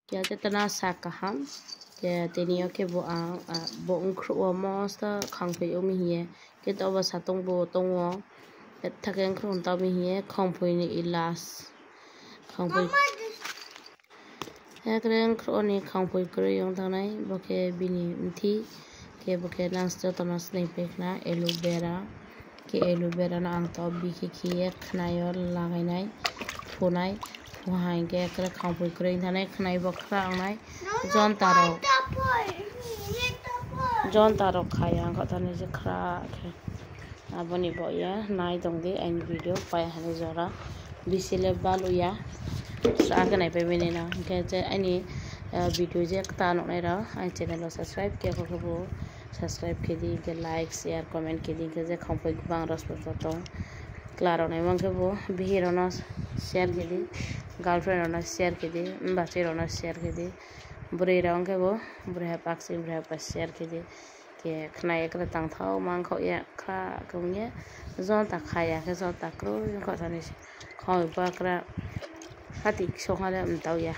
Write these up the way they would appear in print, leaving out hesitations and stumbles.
Kia te tana sakaham ke tenio ke bo unkro mosta khangpui omi hie ke to ba satong bo tongwo thakeng khron ta mi hie khangpui ni ilas khangpui ekren khro ni khangpui kre yong tanai boke bini mthi ke boke nangsto tonas nei pekna aloe vera na ang to bi ki khnayor lagai nai phunai fuhai ke ekre khangpui kre tanai khnai bo khra nai jon taro khaya ko tane je khra ke aboni bo ya nai dong de ein video pai hane jora bisile balu ya sa ke nai pe mene na ke je ani video je ta no nai ra ai channel subscribe ke ko bo subscribe ke di ke like share comment ke di ke je khangpui bang ros to claro nai mang ke bo bihiro na share ke di girlfriend na share ke di bache na share ke di bure rong ke bo bure pak sim bure pas share ke di ke khnai ekra tang thau mang kho ya kha kong ye zon ta khaya ke zon ta kro ko thani khoi pa kra khati so hala tau ya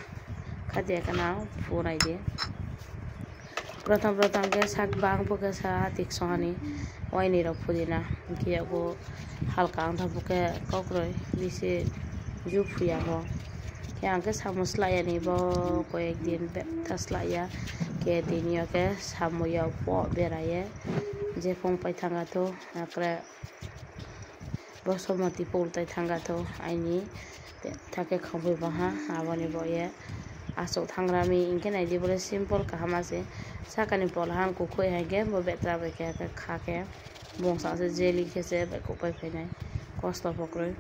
khati kana purai de pratham ke sak bang po ke sa tik so hani oi ni ro phudina ki go halka ang thapu ke kokroi bise ju phuya ho yang ke samusla ya ni bo ko ekdin tasla ya ke dinio ke samuya po beraye je pong pai thanga to akra bosomati pol tai thanga to aini thake khambui baha aboni bo ye aso thangrami inke nai di bole simple ka hamase sakani pol han ko khoi ha ge bo betra be ke kha ke bongsa se jeli ke se be ko pai nai kosto pokroi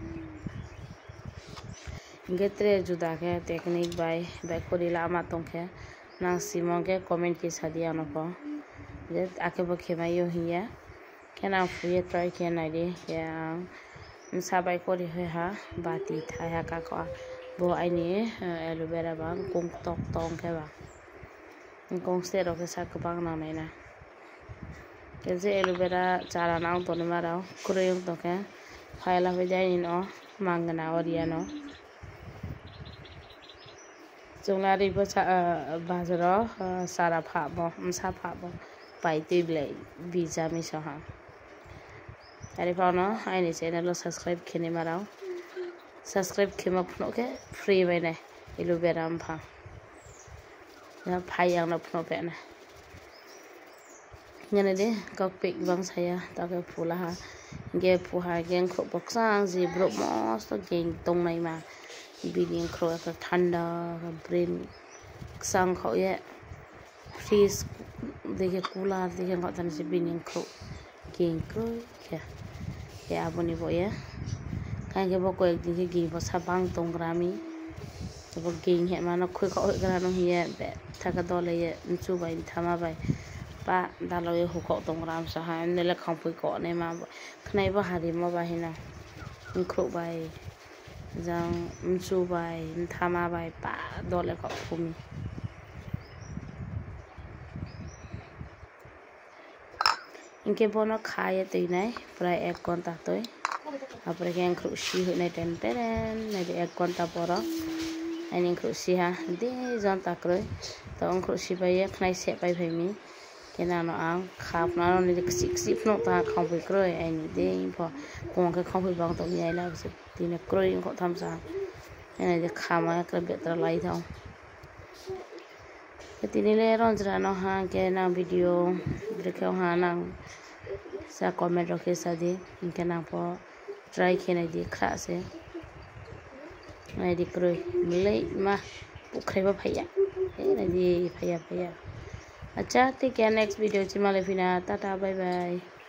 getre juda ke technique by korila ama tongke nang simong ke comment ki sadia no ko je ake bo khemayo hiya kena fuye try ke nai de ya sabai kori he ha bati thaya ka ko bo aini aloe vera bang kong tok tong ke ba kong se ro ke sak bang na nai na ke je aloe vera chara nang to ni mara kureyong to ke phaila be jai no mangna oria no Jungari bazaro sara phabo msa phabo pai tible bija mi saha ari phano ai ni channel lo subscribe khene marao subscribe khema phno ke free bai nai aloe vera pha na phai yang na phno pe na ngane de kok pek bang saya ta ke phula ha ge phuha geng kho boksang ji bro mos to geng tong nai ma biling kro ka thanda brain sang kho ye freeze dekhe cooler dekhe ngatan se biling kro geng kro ya aboni bo ye kai ke bo ko ek din ke gi bo sabang tong grami to bo geng he ma no khoi ko gra no ye be thaka dole ye chu bai thama bai pa dalo ye hu ko tong gram sa ha ne le khangpui ko ne ma khnai bo hari mo ba hina kro bai jang chu bai thama bai pa dole ko phumi inke bono khaya tei nai prai 1 घंटा toy apre ke khru si hu nai ten nai de 1 घंटा poro ani khru si ha de jon ta kroi to khru si bai ye khnai se pai phai mi kena no ang khap na no ni sik no ta khong pai kroi ani de pho kong ke khong pai bang to ni ai la se tine kroi ko tham sa ani de khama ka betra lai thau tini le ron jra no ha ke na video breke ha na sa comment ro ke sa de ke na po try ke na di khra se ai di kroi le ma pukhre ba phaya na di phaya acha take care next video chimale fina tata bye bye